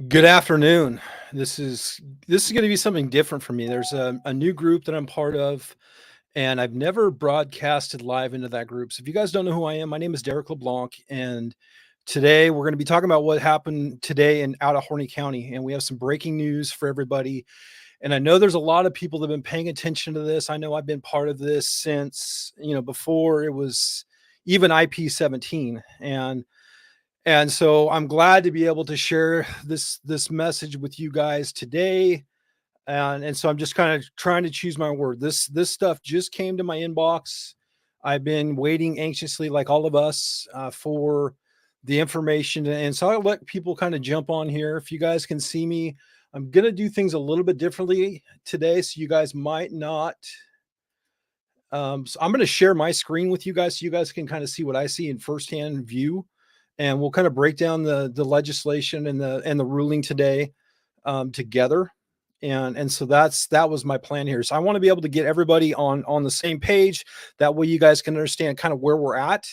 Good afternoon. This is going to be something different for me. There's a new group that I'm part of, and I've never broadcasted live into that group. So if you guys don't know who I am, my name is Derek LeBlanc, and today we're going to be talking about what happened today in out of Horny County, and we have some breaking news for everybody. And I know there's a lot of people that have been paying attention to this. I know I've been part of this since before it was even IP-17, and so I'm glad to be able to share this message with you guys today. And so I'm just kind of trying to choose my word. This stuff just came to my inbox. I've been waiting anxiously, like all of us, for the information. And so I'll let people kind of jump on here. If you guys can see me, I'm gonna do things a little bit differently today, so you guys might not. So I'm going to share my screen with you guys so you guys can kind of see what I see in firsthand view, and we'll kind of break down the legislation and the ruling today together. And so that was my plan here. So I want to be able to get everybody on the same page. That way you guys can understand kind of where we're at,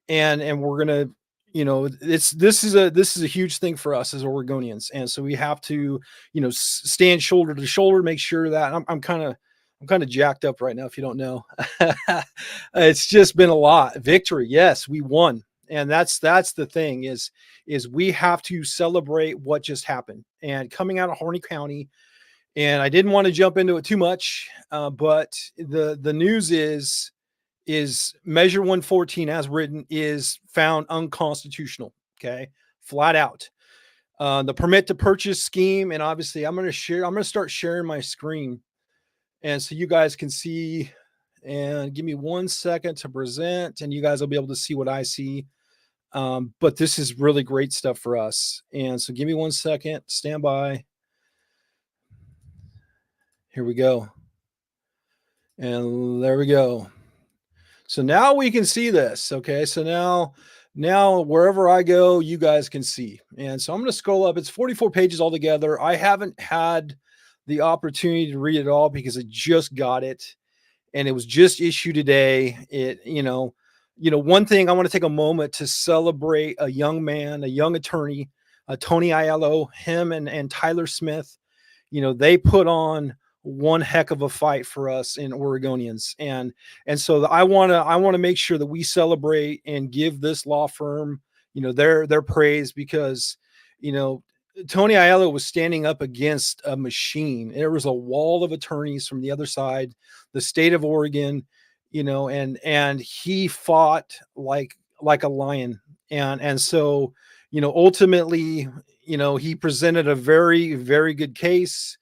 and we're gonna this is a huge thing for us as Oregonians, and so we have to stand shoulder to shoulder, make sure that I'm kind of jacked up right now. If you don't know, it's just been a lot. Victory, yes, we won, and that's the thing is we have to celebrate what just happened. And coming out of Horny County, and I didn't want to jump into it too much, but the news is Measure 114 as written is found unconstitutional. Okay, flat out. The permit to purchase scheme, and obviously I'm going to start sharing my screen, and so you guys can see. And give me 1 second to present, and you guys will be able to see what I see. But this is really great stuff for us. And so give me 1 second, stand by. Here we go. And there we go. So now we can see this. Okay. So now wherever I go, you guys can see. And so I'm going to scroll up. It's 44 pages altogether. I haven't had the opportunity to read it all because I just got it, and it was just issued today. One thing I want to take a moment to celebrate a young man, a young attorney, Tony Aiello, him and Tyler Smith. They put on one heck of a fight for us in Oregonians, and so I want to make sure that we celebrate and give this law firm their praise, because Tony Aiello was standing up against a machine. There was a wall of attorneys from the other side, the state of Oregon, and he fought like a lion. And so, ultimately, he presented a very, very good case.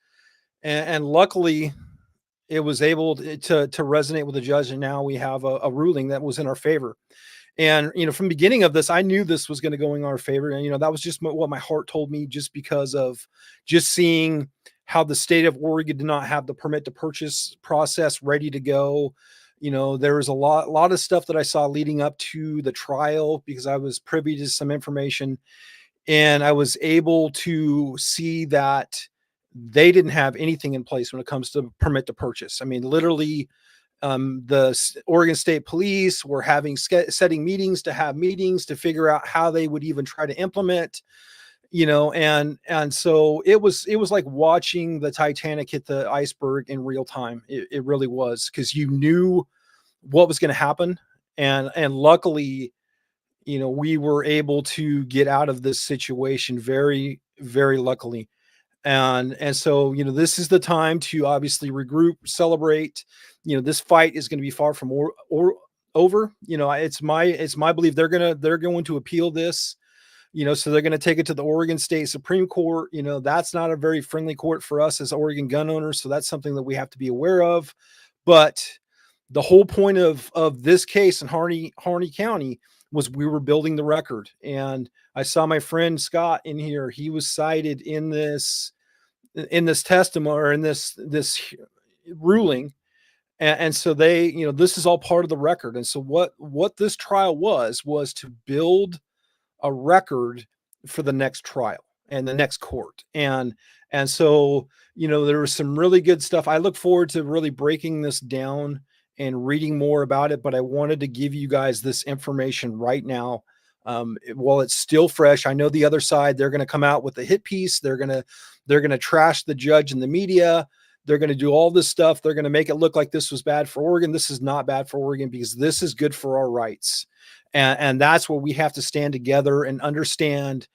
And luckily it was able to resonate with the judge. And now we have a ruling that was in our favor. And, from the beginning of this, I knew this was going to go in our favor. And, that was just what my heart told me, just because of just seeing how the state of Oregon did not have the permit to purchase process ready to go. There was a lot of stuff that I saw leading up to the trial, because I was privy to some information, and I was able to see that they didn't have anything in place when it comes to permit to purchase. I mean, literally, the Oregon State Police were setting meetings to figure out how they would even try to implement, and so it was like watching the Titanic hit the iceberg in real time. It really was, because you knew what was going to happen, and luckily, we were able to get out of this situation very, very luckily. And so, this is the time to obviously regroup, celebrate. This fight is going to be far from over. It's my belief they're going to appeal this. So they're going to take it to the Oregon State Supreme Court. That's not a very friendly court for us as Oregon gun owners. So that's something that we have to be aware of. But the whole point of this case in Harney County was we were building the record. And I saw my friend Scott in here. He was cited in this testimony, or in this ruling. And so they, this is all part of the record. And so what this trial was to build a record for the next trial and the next court. And so, there was some really good stuff. I look forward to really breaking this down and reading more about it, but I wanted to give you guys this information right now, While it's still fresh, I know the other side, they're going to come out with a hit piece. They're going to trash the judge and the media. They're going to do all this stuff. They're going to make it look like this was bad for Oregon. This is not bad for Oregon because this is good for our rights. And that's where we have to stand together and understand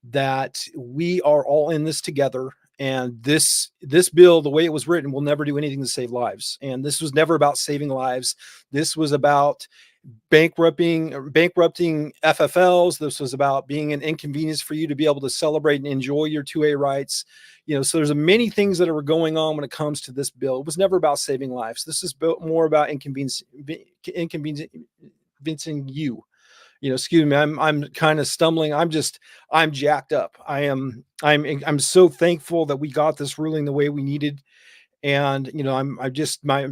that we are all in this together. And this bill, the way it was written, will never do anything to save lives. And this was never about saving lives. This was about bankrupting FFLs. This was about being an inconvenience for you to be able to celebrate and enjoy your 2A rights. So there's many things that are going on when it comes to this bill. It was never about saving lives. This is more about inconveniencing you. Excuse me, I'm kind of stumbling. I'm jacked up. I'm so thankful that we got this ruling the way we needed. And I'm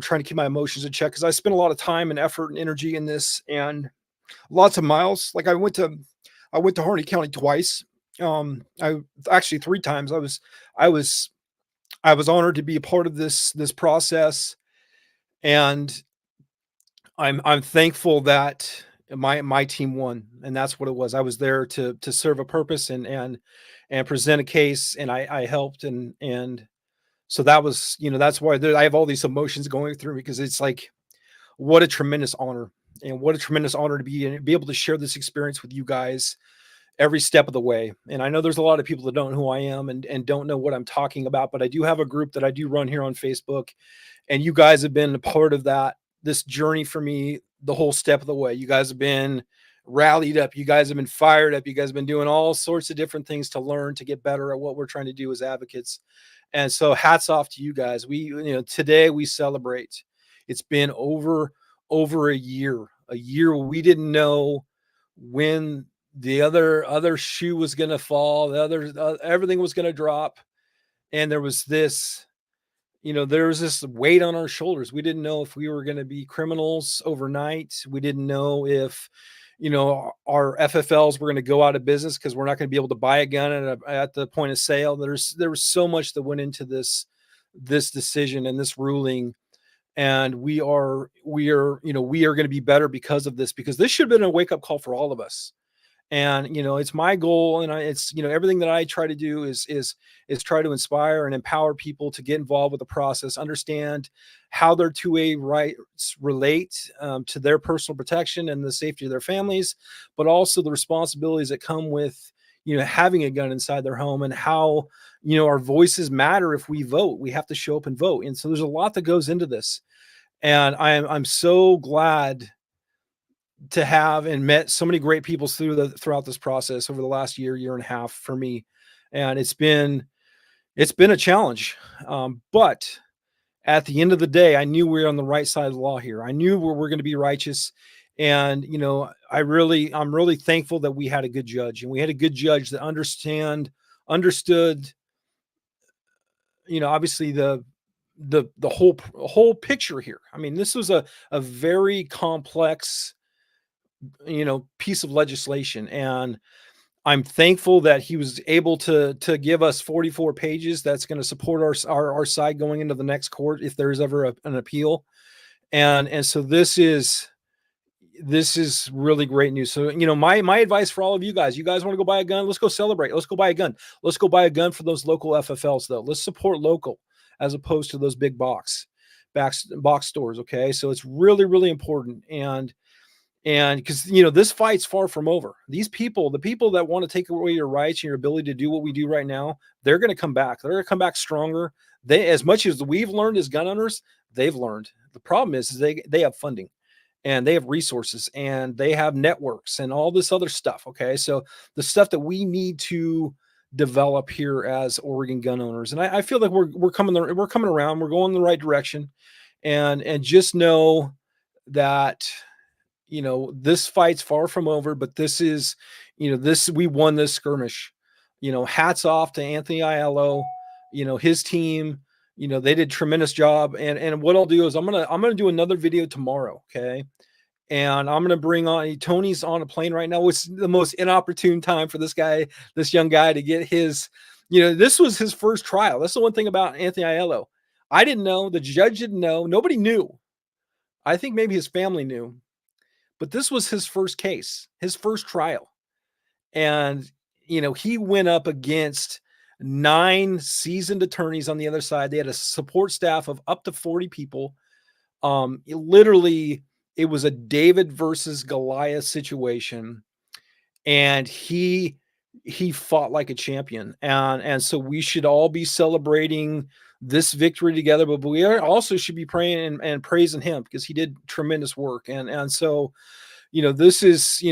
trying to keep my emotions in check because I spent a lot of time and effort and energy in this, and lots of miles. Like I went to Harney County twice. I actually 3 times. I was honored to be a part of this process, and I'm thankful that my team won, and that's what it was. I was there to serve a purpose and present a case, and I helped, and so that was, that's why I have all these emotions going through me, because it's like, what a tremendous honor, and what a tremendous honor to be able to share this experience with you guys every step of the way. And I know there's a lot of people that don't know who I am and don't know what I'm talking about, but I do have a group that I do run here on Facebook, and you guys have been a part of this journey for me the whole step of the way. You guys have been rallied up. You guys have been fired up. You guys have been doing all sorts of different things to learn, to get better at what we're trying to do as advocates. And so hats off to you guys. Today we celebrate. It's been over a year we didn't know when the other shoe was going to fall, everything was going to drop. And there was this weight on our shoulders. We didn't know if we were going to be criminals overnight. We didn't know if, our FFLs were going to go out of business because we're not going to be able to buy a gun at the point of sale. There was so much that went into this decision and this ruling. And we are going to be better because of this, because this should have been a wake up call for all of us. And it's my goal, and it's everything that I try to do is try to inspire and empower people to get involved with the process, understand how their 2A rights relate to their personal protection and the safety of their families, but also the responsibilities that come with having a gun inside their home, and how our voices matter. If we vote, we have to show up and vote. And so there's a lot that goes into this, and I'm so glad to have and met so many great people throughout this process over the last year and a half for me. And it's been a challenge. But at the end of the day, I knew we were on the right side of the law here. I knew we're going to be righteous. And, I'm really thankful that we had a good judge, and we had a good judge that understood, obviously the whole picture here. I mean, this was a very complex piece of legislation, and I'm thankful that he was able to give us 44 pages that's going to support our side going into the next court if there's ever an appeal. And so this is really great news. So my advice for all of you guys want to go buy a gun, let's go celebrate, let's go buy a gun. Let's go buy a gun for those local FFLs, though. Let's support local as opposed to those big box stores. Okay, so it's really, really important. And because this fight's far from over. The people that want to take away your rights and your ability to do what we do right now, they're going to come back. They're going to come back stronger. As much as we've learned as gun owners, they've learned. The problem is they have funding, and they have resources, and they have networks and all this other stuff. Okay, so the stuff that we need to develop here as Oregon gun owners, and I feel like we're coming around. We're going in the right direction, and just know that this fight's far from over, but this is, we won this skirmish. Hats off to Anthony Aiello, his team. They did a tremendous job. And what I'll do is I'm gonna do another video tomorrow, okay? And I'm gonna bring on Tony's on a plane right now. It's the most inopportune time for this young guy to get his. This was his first trial. That's the one thing about Anthony Aiello. I didn't know. The judge didn't know. Nobody knew. I think maybe his family knew. But this was his first case, his first trial. And, he went up against 9 seasoned attorneys on the other side. They had a support staff of up to 40 people. Literally, it was a David versus Goliath situation, and he fought like a champion, and so we should all be celebrating this victory together, but we also should be praying and praising him because he did tremendous work, and so this is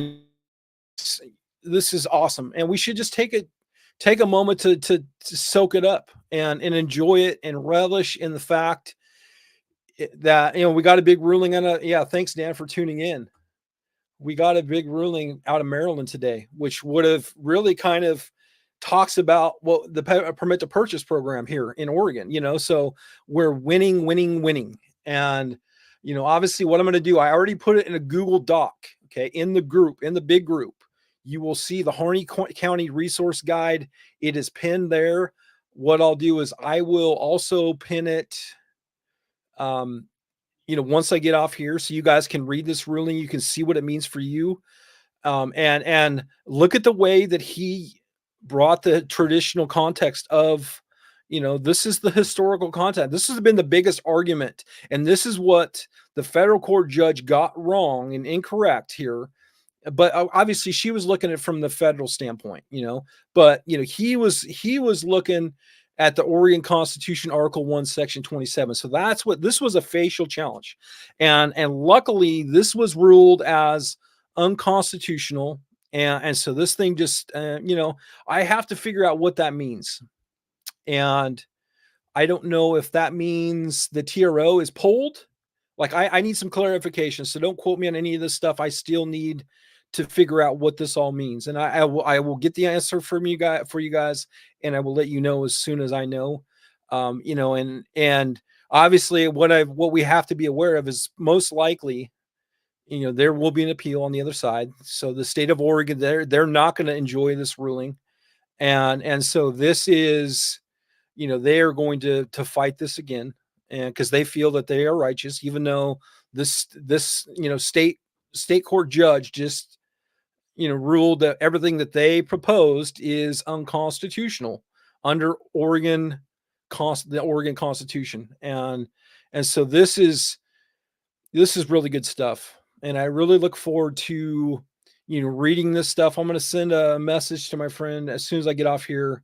this is awesome, and we should just take a moment to soak it up and enjoy it and relish in the fact that we got a big ruling on a yeah. Thanks, Dan, for tuning in. We got a big ruling out of Maryland today, which would have really kind of talks about the permit to purchase program here in Oregon. So we're winning, winning, winning, and obviously, what I'm going to do, I already put it in a Google Doc. Okay, in the big group, you will see the Harney County Resource Guide. It is pinned there. What I'll do is I will also pin it. Once I get off here, so you guys can read this ruling, you can see what it means for you. And look at the way that he brought the traditional context of, this is the historical content. This has been the biggest argument. And this is what the federal court judge got wrong and incorrect here. But obviously she was looking at it from the federal standpoint, but he was looking at the Oregon Constitution, Article 1, Section 27. So that's what this was, a facial challenge. And luckily this was ruled as unconstitutional. And so this thing just, I have to figure out what that means. And I don't know if that means the TRO is pulled. Like I need some clarification. So don't quote me on any of this stuff. I still need to figure out what this all means. And I will get the answer from you guys, and I will let you know as soon as I know. And obviously what we have to be aware of is most likely, there will be an appeal on the other side. So the state of Oregon, they're not going to enjoy this ruling. And so this is, they are going to fight this again, and because they feel that they are righteous, even though this state court judge just ruled that everything that they proposed is unconstitutional under the Oregon Constitution. And so this is really good stuff, and I really look forward to reading this stuff. I'm going to send a message to my friend as soon as I get off here.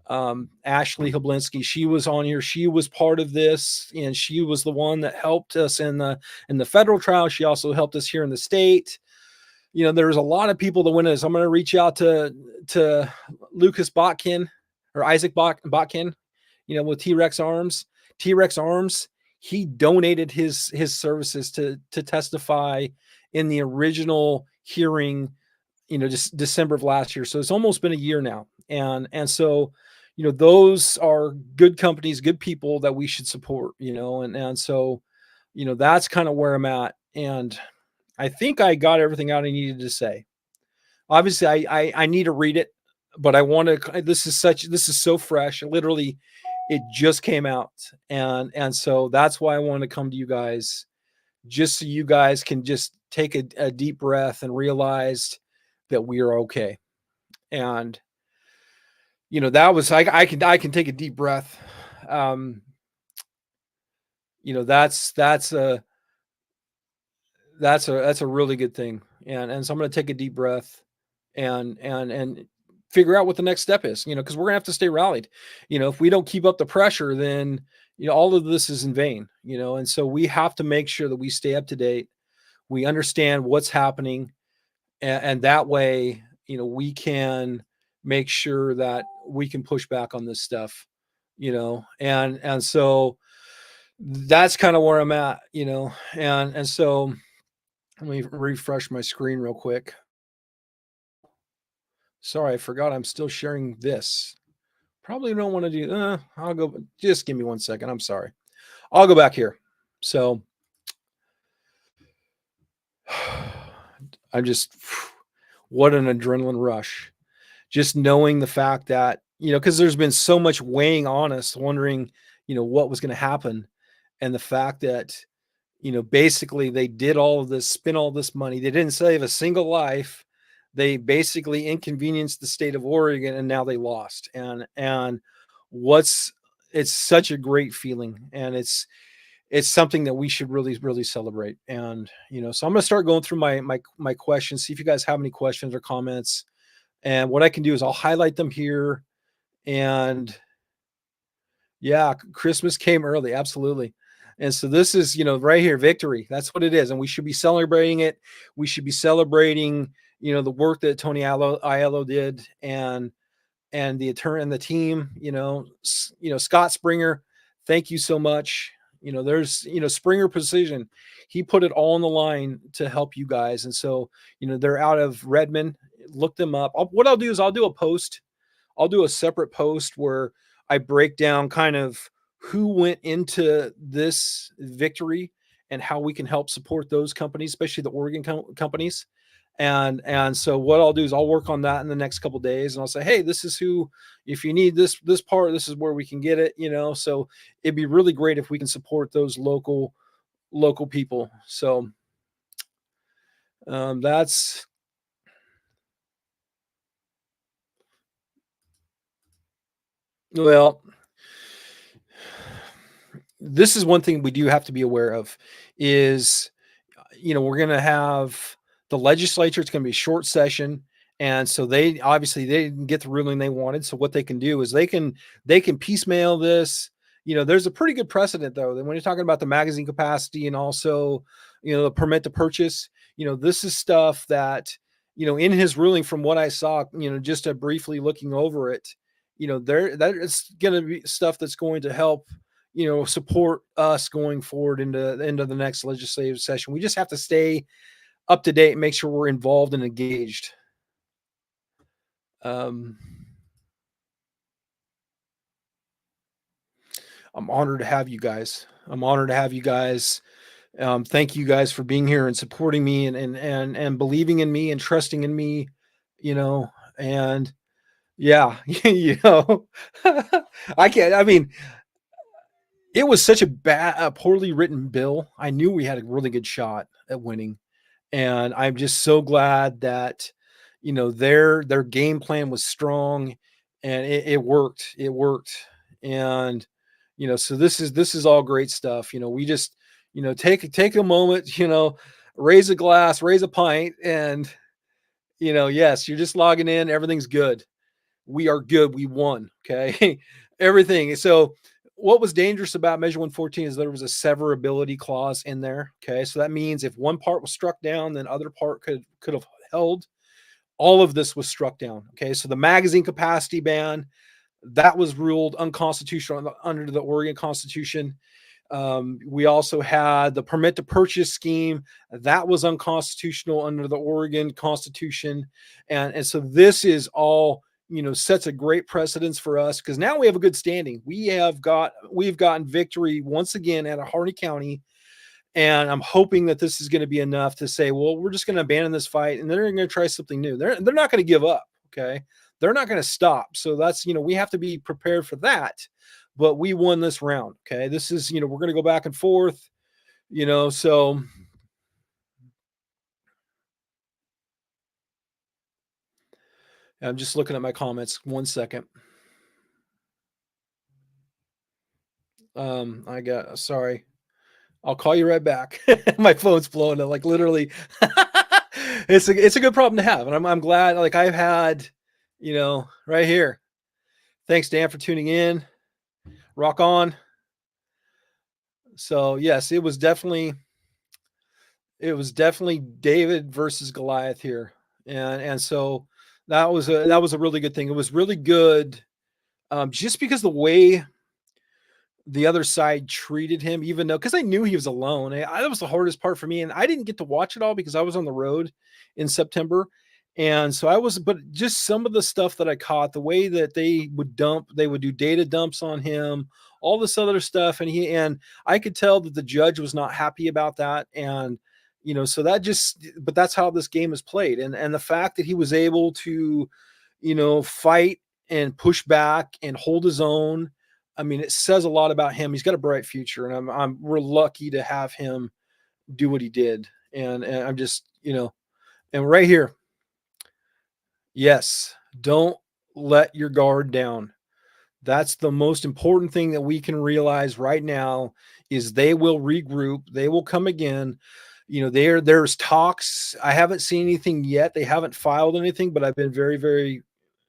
Ashley Hablinski, she was on here. She was part of this, and she was the one that helped us in the federal trial. She also helped us here in the state. There's a lot of people that went this. I'm going to reach out to Lucas Botkin or Isaac Botkin, with T-Rex Arms. T-Rex Arms, he donated his services to testify in the original hearing, just December of last year. So it's almost been a year now. And so, those are good companies, good people that we should support, and so, that's kind of where I'm at. And I think I got everything out I needed to say. Obviously I need to read it, but I want to, this is so fresh. Literally, it just came out. And so that's why I want to come to you guys, just so you guys can just take a deep breath and realize that we are okay. And, that was, I can take a deep breath. That's a really good thing. And so I'm going to take a deep breath and figure out what the next step is, because we're gonna have to stay rallied. If we don't keep up the pressure, then, all of this is in vain, and so we have to make sure that we stay up to date. We understand what's happening. And that way, we can make sure that we can push back on this stuff, and so that's kind of where I'm at, and so let me refresh my screen real quick. Sorry, I forgot I'm still sharing this. Probably don't want to do, I'll go, just give me 1 second. I'm sorry. I'll go back here. So I'm just, what an adrenaline rush. Just knowing the fact that, because there's been so much weighing on us, wondering, what was going to happen. And the fact that, basically they did all of this, spent all this money. They didn't save a single life. they basically inconvenienced the state of Oregon, and now they lost. And what's it's such a great feeling, and it's something that we should really celebrate. And so I'm going to start going through my questions, see if you guys have any questions or comments. And what I can do is I'll highlight them here. And yeah, Christmas came early, absolutely. And so this is, right here, victory. That's what it is, and we should be celebrating it. We should be celebrating, the work that Tony Aiello did, and the attorney and the team. Scott Springer, thank you so much. There's Springer Precision. He put it all on the line to help you guys, and so they're out of Redmond. Look them up. What I'll do is I'll do a post. I'll do a separate post where I break down kind of who went into this victory and how we can help support those companies, especially the Oregon companies. And so what I'll do is I'll work on that in the next couple of days, and I'll say, hey, this is who, if you need this part, this is where we can get it. So it'd be really great if we can support those local people. So that's well, this is one thing we do have to be aware of is, we're going to have the legislature. It's going to be a short session. And so they didn't get the ruling they wanted. So what they can do is they can piecemeal this. There's a pretty good precedent though, that when you're talking about the magazine capacity and also, the permit to purchase, this is stuff that, in his ruling, from what I saw, just briefly looking over it, that is going to be stuff that's going to help, support us going forward into the next legislative session. We just have to stay up to date and make sure we're involved and engaged. I'm honored to have you guys. Thank you guys for being here and supporting me and believing in me and trusting in me, and yeah, I mean, it was such a poorly written bill. I knew we had a really good shot at winning. And I'm just so glad that, their game plan was strong, and it worked. It worked. And, so this is all great stuff. We just, take a moment, raise a glass, raise a pint, and, yes, you're just logging in. Everything's good. We are good. We won. Okay. Everything. So what was dangerous about Measure 114 is there was a severability clause in there. Okay. So that means if one part was struck down, then other part could have held. All of this was struck down. Okay. So the magazine capacity ban, that was ruled unconstitutional under the Oregon Constitution. We also had the permit to purchase scheme that was unconstitutional under the Oregon Constitution. And so this is all, sets a great precedence for us, because now we have a good standing. We've gotten victory once again at Harney County. And I'm hoping that this is going to be enough to say, well, we're just going to abandon this fight, and they're going to try something new. They're not going to give up. Okay. They're not going to stop. So that's, we have to be prepared for that. But we won this round. Okay. This is, we're going to go back and forth, so I'm just looking at my comments. 1 second. Sorry. I'll call you right back. My phone's blowing up, like literally. It's a good problem to have. And I'm glad, like I've had, right here. Thanks, Dan, for tuning in. Rock on. So yes, it was definitely David versus Goliath here. And so that was a really good thing. It was really good. Just because the way the other side treated him, even though, because I knew he was alone. That was the hardest part for me. And I didn't get to watch it all because I was on the road in September. And so but just some of the stuff that I caught, the way that they would do data dumps on him, all this other stuff. And I could tell that the judge was not happy about that. And, so but that's how this game is played. And the fact that he was able to, fight and push back and hold his own, I mean, it says a lot about him. He's got a bright future, and we're lucky to have him do what he did. And I'm just, and right here, Yes, don't let your guard down. That's the most important thing that we can realize right now is they will regroup, they will come again. You know, there's talks. I haven't seen anything yet. They haven't filed anything, but I've been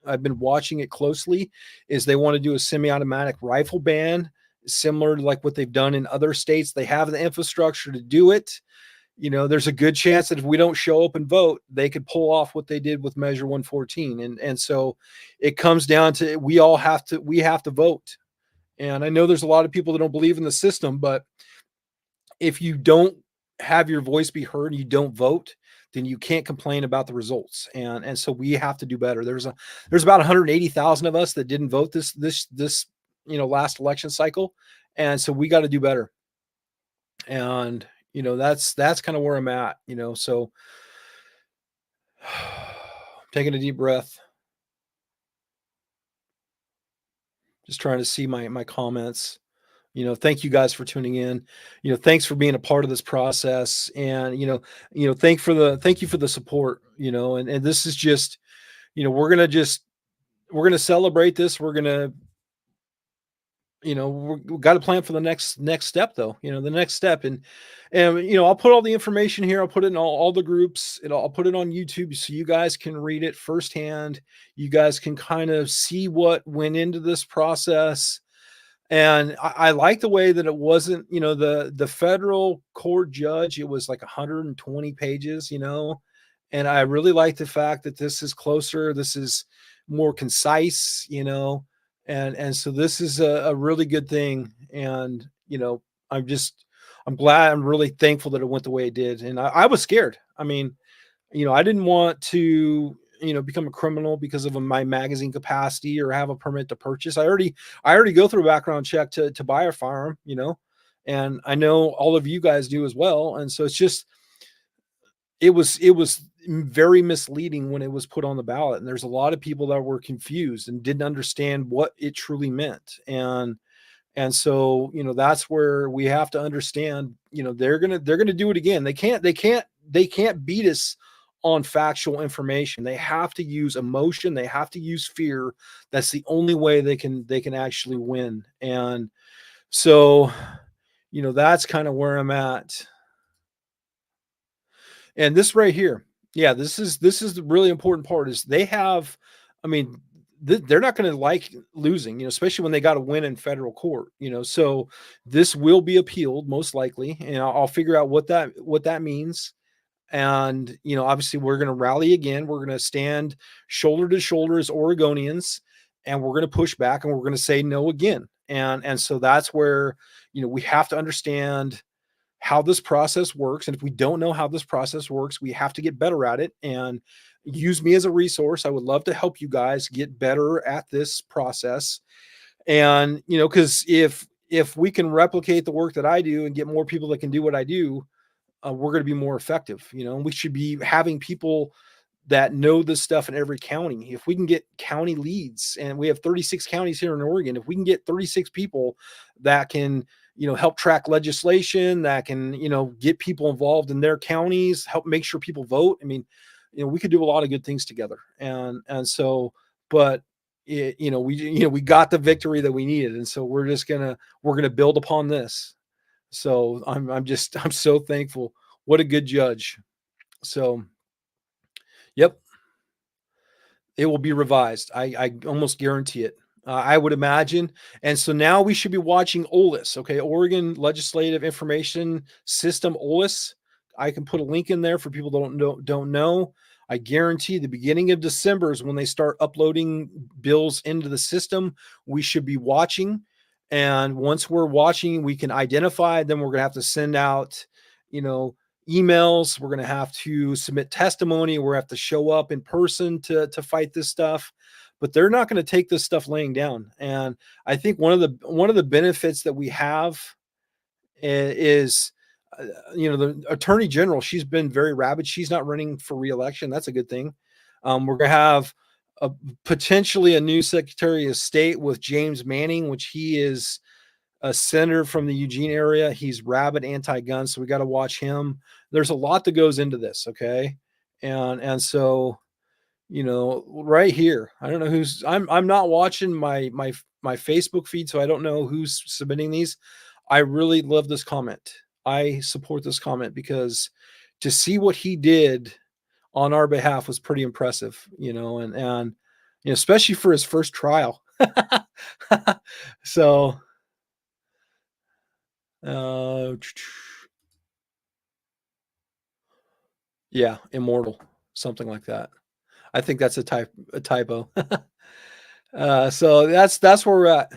I've been watching it closely. Is they want to do a semi-automatic rifle ban, similar to like what they've done in other states. They have the infrastructure to do it. You know, there's a good chance that if we don't show up and vote, they could pull off what they did with Measure 114. And so it comes down to we have to vote. And I know there's a lot of people that don't believe in the system, but if you don't have your voice be heard and you don't vote, then you can't complain about the results. And so we have to do better. There's about 180,000 of us that didn't vote this last election cycle, and so we got to do better. And that's kind of where I'm at. So taking a deep breath, just trying to see my comments. Thank you guys for tuning in. Thanks for being a part of this process, and thank you for the support. And this is just, we're gonna celebrate this. We're gonna we got to plan for the next step, though. The next step. And I'll put all the information here. I'll put it in all the groups. I'll put it on YouTube so you guys can read it firsthand. You guys can kind of see what went into this process. And I like the way that it wasn't, the federal court judge, it was like 120 pages, and I really like the fact that this is closer, this is more concise, and so this is a really good thing. And I'm just I'm glad, I'm really thankful that it went the way it did. And I was scared. I mean, I didn't want to, become a criminal because of my magazine capacity or have a permit to purchase. I already go through a background check to buy a firearm, and I know all of you guys do as well. And so it's just, it was very misleading when it was put on the ballot. And there's a lot of people that were confused and didn't understand what it truly meant. And so, that's where we have to understand, they're gonna do it again. They can't beat us on factual information. They have to use emotion. They have to use fear. That's the only way they can actually win. And so, that's kind of where I'm at. And this right here, yeah, this is the really important part is they have, I mean, they're not going to like losing, especially when they got to win in federal court, so this will be appealed most likely, and I'll figure out what that means. And obviously we're going to rally again. We're going to stand shoulder to shoulder as Oregonians, and we're going to push back, and we're going to say no again. And so that's where we have to understand how this process works. And if we don't know how this process works, we have to get better at it, and use me as a resource. I would love to help you guys get better at this process. And because if we can replicate the work that I do and get more people that can do what I do, we're going to be more effective. And we should be having people that know this stuff in every county. If we can get county leads, and we have 36 counties here in Oregon, if we can get 36 people that can, help track legislation, that can, get people involved in their counties, help make sure people vote. I mean, we could do a lot of good things together. And so, but we got the victory that we needed. And so we're going to build upon this. So I'm so thankful. What a good judge. So, yep, it will be revised. I almost guarantee it. I would imagine. And so now we should be watching OLIS. Okay, Oregon Legislative Information System, OLIS. I can put a link in there for people that don't know. I guarantee the beginning of December is when they start uploading bills into the system. We should be watching. And once we're watching, we can identify. Then we're going to have to send out, emails. We're going to have to submit testimony. We're going to have to show up in person to fight this stuff. But they're not going to take this stuff laying down. And I think one of the benefits that we have is, the attorney general. She's been very rabid. She's not running for reelection. That's a good thing. We're going to have potentially a new Secretary of State with James Manning, which he is a senator from the Eugene area. He's rabid anti-gun, so we got to watch him. There's a lot that goes into this, okay? And so, right here. I don't know who's I'm not watching my Facebook feed, so I don't know who's submitting these. I really love this comment. I support this comment because to see what he did on our behalf was pretty impressive, and especially for his first trial. So, uh, yeah, immortal, something like that. I think that's a typo. So that's where we're at.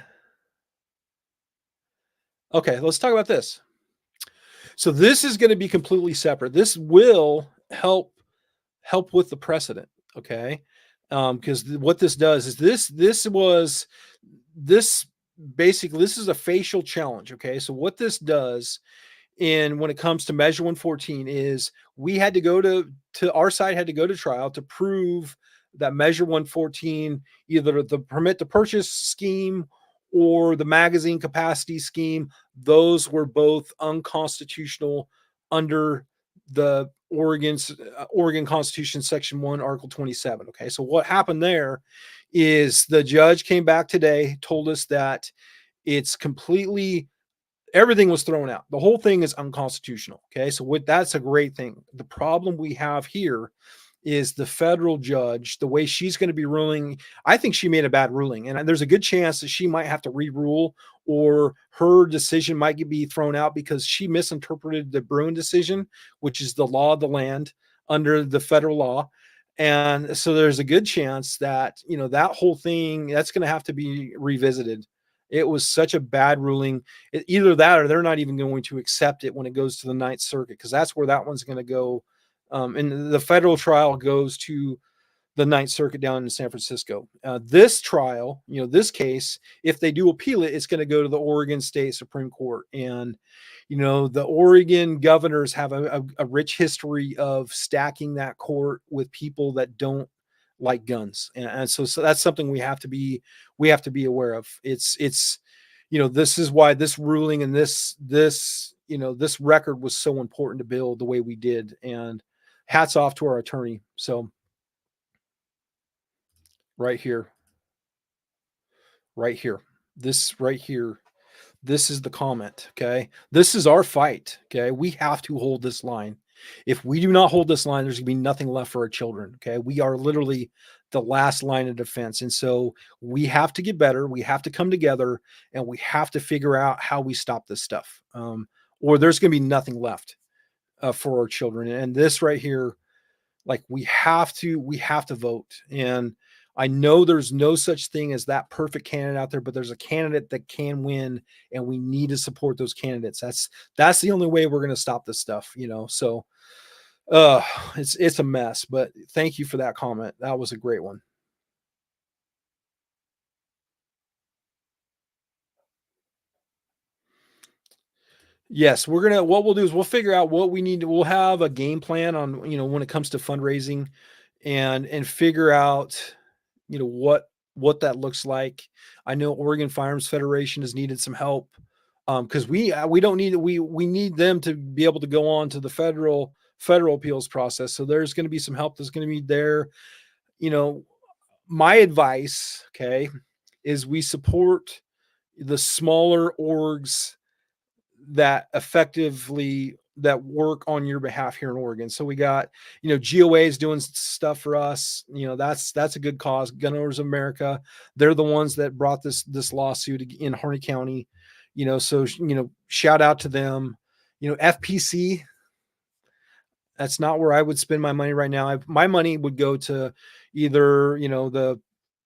Okay, let's talk about this. So this is going to be completely separate. This will help with the precedent, okay? Because what this does is this basically this is a facial challenge, okay? So what this does in when it comes to Measure 114 is we had to go to our side had to go to trial to prove that Measure 114, either the permit to purchase scheme or the magazine capacity scheme, those were both unconstitutional under the Oregon Constitution, Section 1, Article 27. Okay, so what happened there is the judge came back today, told us that it's completely everything was thrown out. The whole thing is unconstitutional. Okay. So that's a great thing. The problem we have here is the federal judge, the way she's going to be ruling. I think she made a bad ruling, and there's a good chance that she might have to re-rule, or her decision might be thrown out because she misinterpreted the Bruin decision, which is the law of the land under the federal law. And so there's a good chance that, that whole thing that's going to have to be revisited. It was such a bad ruling. Either that or they're not even going to accept it when it goes to the Ninth Circuit, because that's where that one's going to go. And the federal trial goes to the Ninth Circuit down in San Francisco. This trial, this case, if they do appeal it, it's going to go to the Oregon State Supreme Court. And, the Oregon governors have a rich history of stacking that court with people that don't like guns. And so that's something we have to be aware of. It's, this is why this ruling and this record was so important to build the way we did. And hats off to our attorney. So right here, this right here, this is the comment. Okay. This is our fight. Okay. We have to hold this line. If we do not hold this line, there's gonna be nothing left for our children. Okay. We are literally the last line of defense. And so we have to get better. We have to come together, and we have to figure out how we stop this stuff. Or there's gonna be nothing left for our children. And this right here, like we have to vote. And I know there's no such thing as that perfect candidate out there, but there's a candidate that can win, and we need to support those candidates. That's the only way we're going to stop this stuff, So it's a mess, but thank you for that comment. That was a great one. Yes, what we'll do is we'll figure out what we need to, we'll have a game plan on, when it comes to fundraising, and figure out, what that looks like. I know Oregon Firearms Federation has needed some help, because we don't need we need them to be able to go on to the federal appeals process. So there's going to be some help that's going to be there. You know, my advice, okay, is we support the smaller orgs that work on your behalf here in Oregon. So we got, GOA is doing stuff for us. That's a good cause. Gun Owners of America, they're the ones that brought this lawsuit in Harney County. So shout out to them. FPC, that's not where I would spend my money right now. My money would go to either, the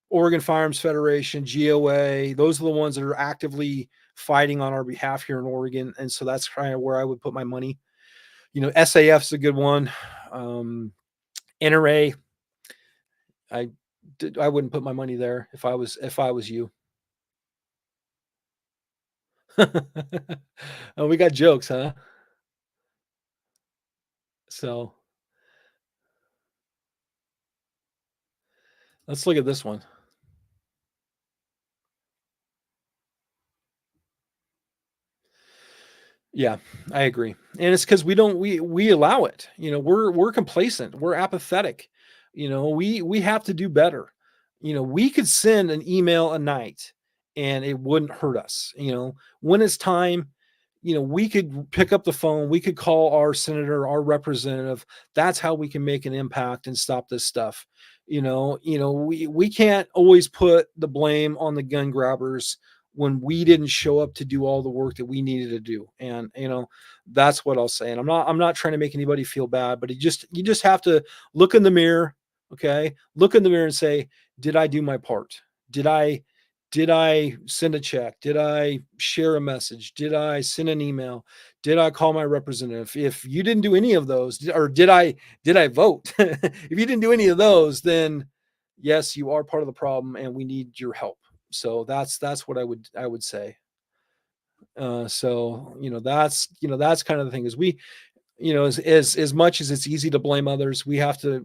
Oregon Firearms Federation, GOA. Those are the ones that are actively fighting on our behalf here in Oregon. And so that's kind of where I would put my money. SAF's a good one. NRA, I wouldn't put my money there if I was you. Oh, we got jokes, huh? So let's look at this one. Yeah, I agree. And it's because we allow it. We're complacent. We're apathetic. we have to do better. We could send an email a night and it wouldn't hurt us. When it's time, we could pick up the phone, we could call our senator, our representative. That's how we can make an impact and stop this stuff. We can't always put the blame on the gun grabbers when we didn't show up to do all the work that we needed to do. And that's what I'll say. And I'm not trying to make anybody feel bad, but you just have to look in the mirror. Okay, look in the mirror and say, did I do my part? Did I send a check? Did I share a message? Did I send an email? Did I call my representative? If you didn't do any of those, or did I vote? If you didn't do any of those, then yes, you are part of the problem and we need your help. So that's what I would say. So that's kind of the thing, is we, as much as it's easy to blame others, we have to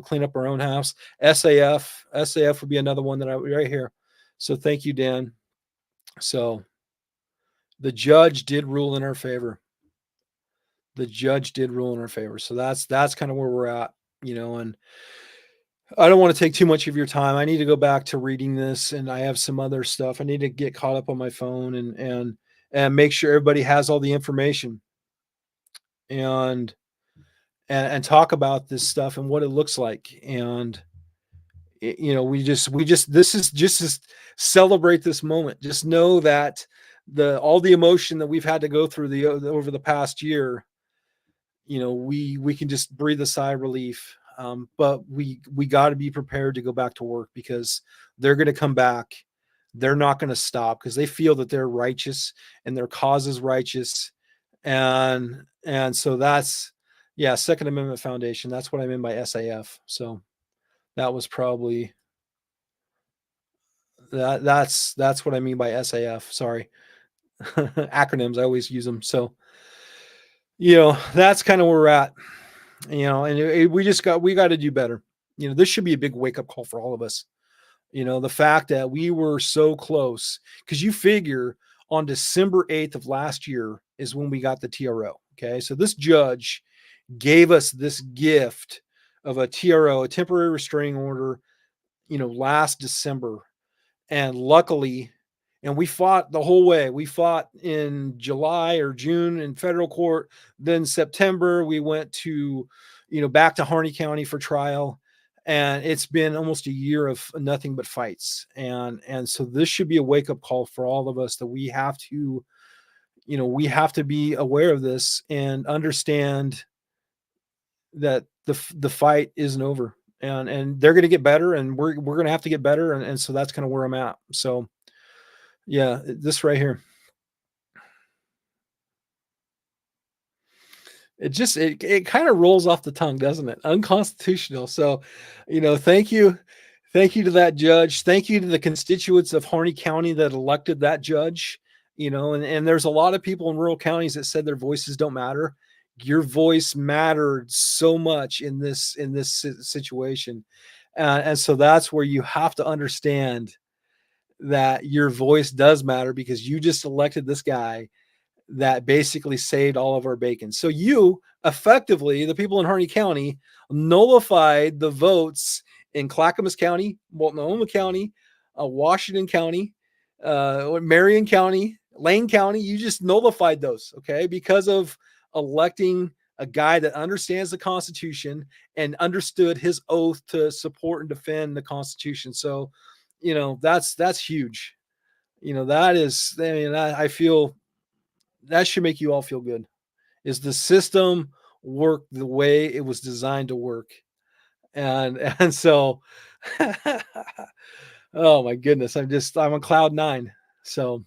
clean up our own house. SAF would be another one that I right here. So thank you, Dan. So the judge did rule in our favor. The judge did rule in our favor. So that's kind of where we're at, and I don't want to take too much of your time. I need to go back to reading this, and I have some other stuff. I need to get caught up on my phone and make sure everybody has all the information and talk about this stuff and what it looks like. And this is just celebrate this moment. Just know that all the emotion that we've had to go through over the past year, we can just breathe a sigh of relief. But we got to be prepared to go back to work, because they're going to come back. They're not going to stop because they feel that they're righteous and their cause is righteous. And so that's, yeah, Second Amendment Foundation. That's what I mean by SAF. So that was probably that's what I mean by SAF. Sorry. Acronyms, I always use them. So, that's kind of where we're at. And we got to do better. This should be a big wake up call for all of us. The fact that we were so close, because you figure on December 8th of last year is when we got the TRO. Okay. So this judge gave us this gift of a TRO, a temporary restraining order, last December. And luckily, and we fought the whole way. We fought in July or June in federal court. Then September, we went to, back to Harney County for trial. And it's been almost a year of nothing but fights. And so this should be a wake up call for all of us, that we have to, be aware of this and understand that the fight isn't over, and they're going to get better, and we're going to have to get better. And so that's kind of where I'm at. So yeah, this right here. It kind of rolls off the tongue, doesn't it? Unconstitutional. So, thank you to that judge. Thank you to the constituents of Harney County that elected that judge. And there's a lot of people in rural counties that said their voices don't matter. Your voice mattered so much in this situation, and so that's where you have to understand that your voice does matter, because you just elected this guy that basically saved all of our bacon. So you effectively, the people in Harney County, nullified the votes in Clackamas County, Multnomah County, Washington County, Marion County, Lane County. You just nullified those, okay, because of electing a guy that understands the Constitution and understood his oath to support and defend the Constitution. So, that's huge. That is, I feel that should make you all feel good. Is the system work the way it was designed to work? And so, oh my goodness, I'm on cloud nine. So,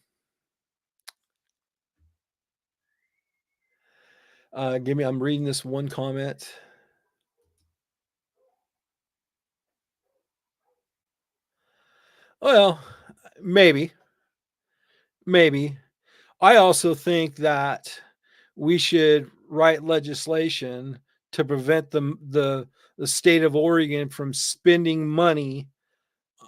I'm reading this one comment. Well, maybe. I also think that we should write legislation to prevent the state of Oregon from spending money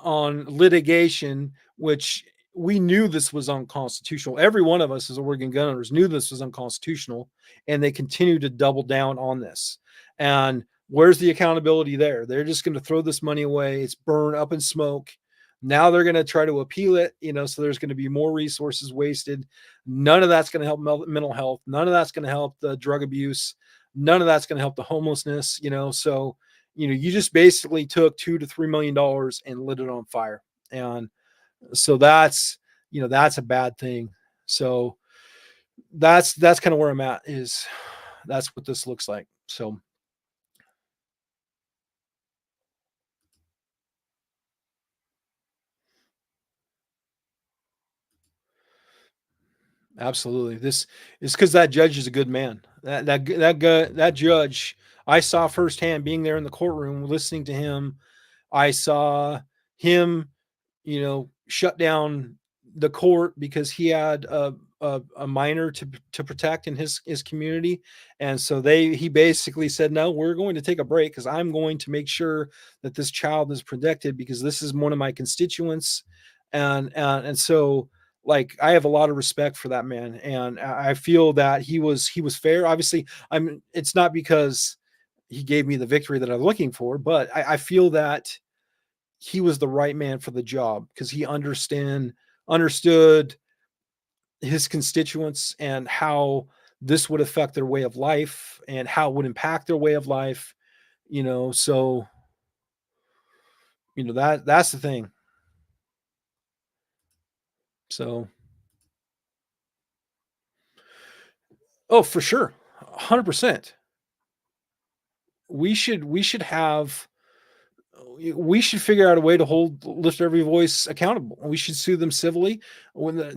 on litigation, which we knew this was unconstitutional. Every one of us as Oregon gun owners knew this was unconstitutional, and they continue to double down on this. And Where's the accountability there? They're just going to throw this money away. It's burn up in smoke. Now they're going to try to appeal it, so there's going to be more resources wasted. None of that's going to help mental health. None of that's going to help the drug abuse. None of that's going to help the homelessness, so, you just basically took $2 to $3 million and lit it on fire. And so that's a bad thing. So that's kind of where I'm at, is that's what this looks like. So absolutely. This is because that judge is a good man. That judge, I saw firsthand being there in the courtroom, listening to him. I saw him, shut down the court because he had a minor to protect in his community. And so he basically said, no, we're going to take a break because I'm going to make sure that this child is protected because this is one of my constituents. And so, like, I have a lot of respect for that man, and I feel that he was fair. Obviously, it's not because he gave me the victory that I'm looking for, but I feel that he was the right man for the job because he understood his constituents and how this would affect their way of life and how it would impact their way of life. So that's the thing. So, oh, for sure, 100%. We should figure out a way to lift every voice accountable. We should sue them civilly.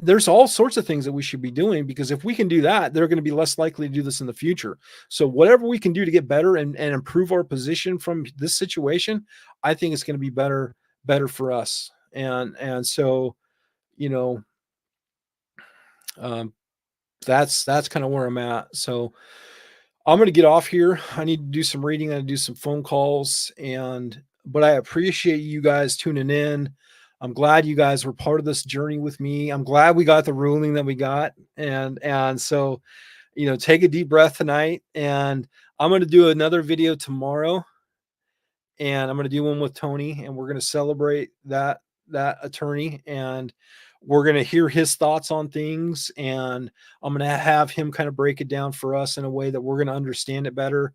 There's all sorts of things that we should be doing, because if we can do that, they're going to be less likely to do this in the future. So whatever we can do to get better and improve our position from this situation, I think it's going to be better for us. And so, that's kind of where I'm at. So I'm going to get off here. I need to do some reading. I need to do some phone calls, but I appreciate you guys tuning in. I'm glad you guys were part of this journey with me. I'm glad we got the ruling that we got. And so, take a deep breath tonight, and I'm going to do another video tomorrow, and I'm going to do one with Tony, and we're going to celebrate that attorney, and we're going to hear his thoughts on things, and I'm going to have him kind of break it down for us in a way that we're going to understand it better.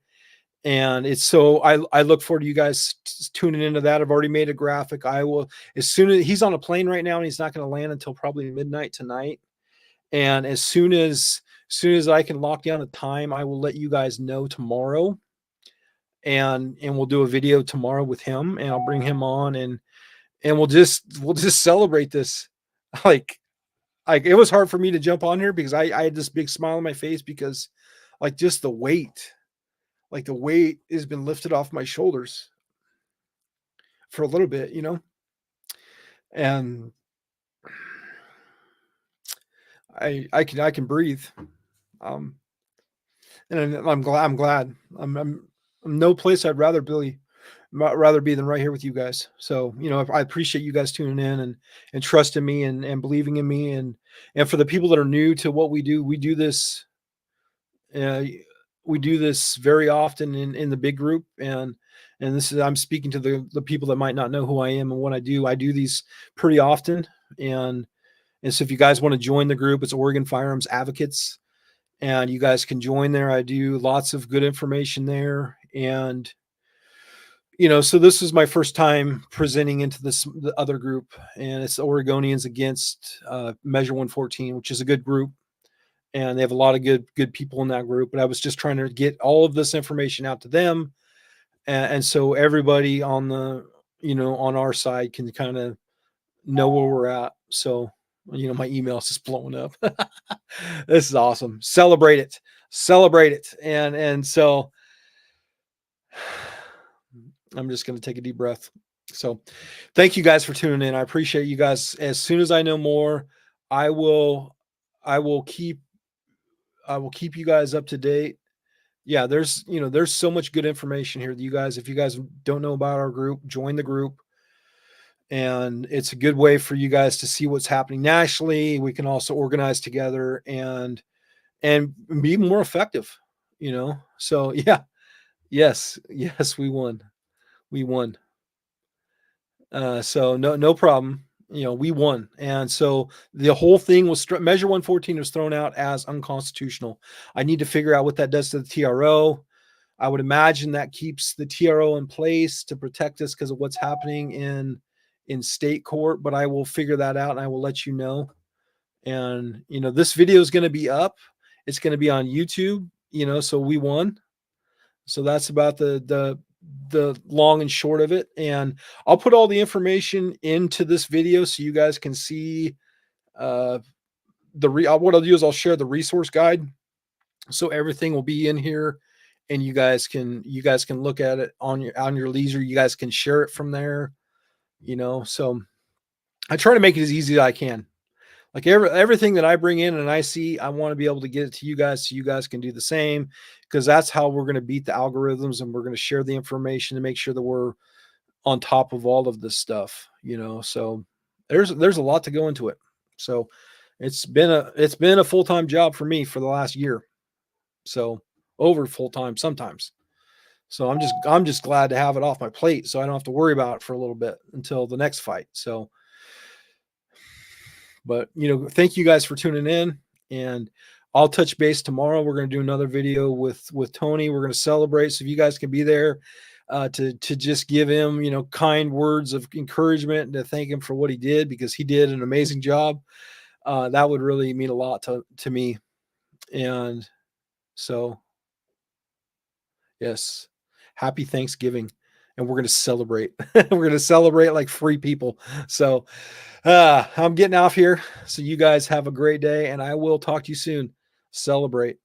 And it's so I look forward to you guys tuning into that. I've already made a graphic. I will, as soon as he's on a plane right now, and he's not going to land until probably midnight tonight. And as soon as I can lock down a time, I will let you guys know tomorrow. And we'll do a video tomorrow with him, and I'll bring him on, and we'll just celebrate this. Like it was hard for me to jump on here because I had this big smile on my face, because like just the weight has been lifted off my shoulders for a little bit, and I can breathe. And I'm glad. I'm no place I'd rather be than right here with you guys. So, I appreciate you guys tuning in and trusting me and believing in me. And for the people that are new to what we do this, we do this very often in the big group. And this is, I'm speaking to the people that might not know who I am and what I do. I do these pretty often. And so if you guys want to join the group, it's Oregon Firearms Advocates, and you guys can join there. I do lots of good information there. And, so this is my first time presenting into the other group, and it's the Oregonians Against Measure 114, which is a good group. And they have a lot of good people in that group. But I was just trying to get all of this information out to them. And so everybody on on our side can kind of know where we're at. So, my email is just blowing up. This is awesome. Celebrate it. And so I'm just going to take a deep breath. So thank you guys for tuning in. I appreciate you guys. As soon as I know more, I will keep you guys up to date. Yeah, there's so much good information here that you guys, if you guys don't know about our group, join the group. And it's a good way for you guys to see what's happening nationally. We can also organize together and be more effective, So yeah, Yes, yes, we won. So no problem. You know, we won, and so the whole thing was Measure 114 was thrown out as unconstitutional. I need to figure out what that does to the TRO. I would imagine that keeps the TRO in place to protect us because of what's happening in state court. But I will figure that out, and I will let you know. And you know, this video is going to be up. It's going to be on YouTube. You know, so we won. So that's about the long and short of it. And I'll put all the information into this video so you guys can see uh what I'll do is I'll share the resource guide. So everything will be in here and you guys can look at it on your leisure. You guys can share it from there, you know. So I try to make it as easy as I can. Like everything that I bring in and I see, I want to be able to get it to you guys so you guys can do the same, because that's how we're going to beat the algorithms, and we're going to share the information to make sure that we're on top of all of this stuff, you know. So there's a lot to go into it. So it's been a full-time job for me for the last year. So over full-time sometimes. So I'm just glad to have it off my plate so I don't have to worry about it for a little bit until the next fight. So but you know, thank you guys for tuning in, and I'll touch base tomorrow. We're going to do another video with Tony. We're going to celebrate. So if you guys can be there to just give him, you know, kind words of encouragement and to thank him for what he did, because he did an amazing job. That would really mean a lot to me. And so, yes, happy Thanksgiving. And we're going to celebrate. We're going to celebrate like free people. So I'm getting off here. So you guys have a great day, and I will talk to you soon. Celebrate.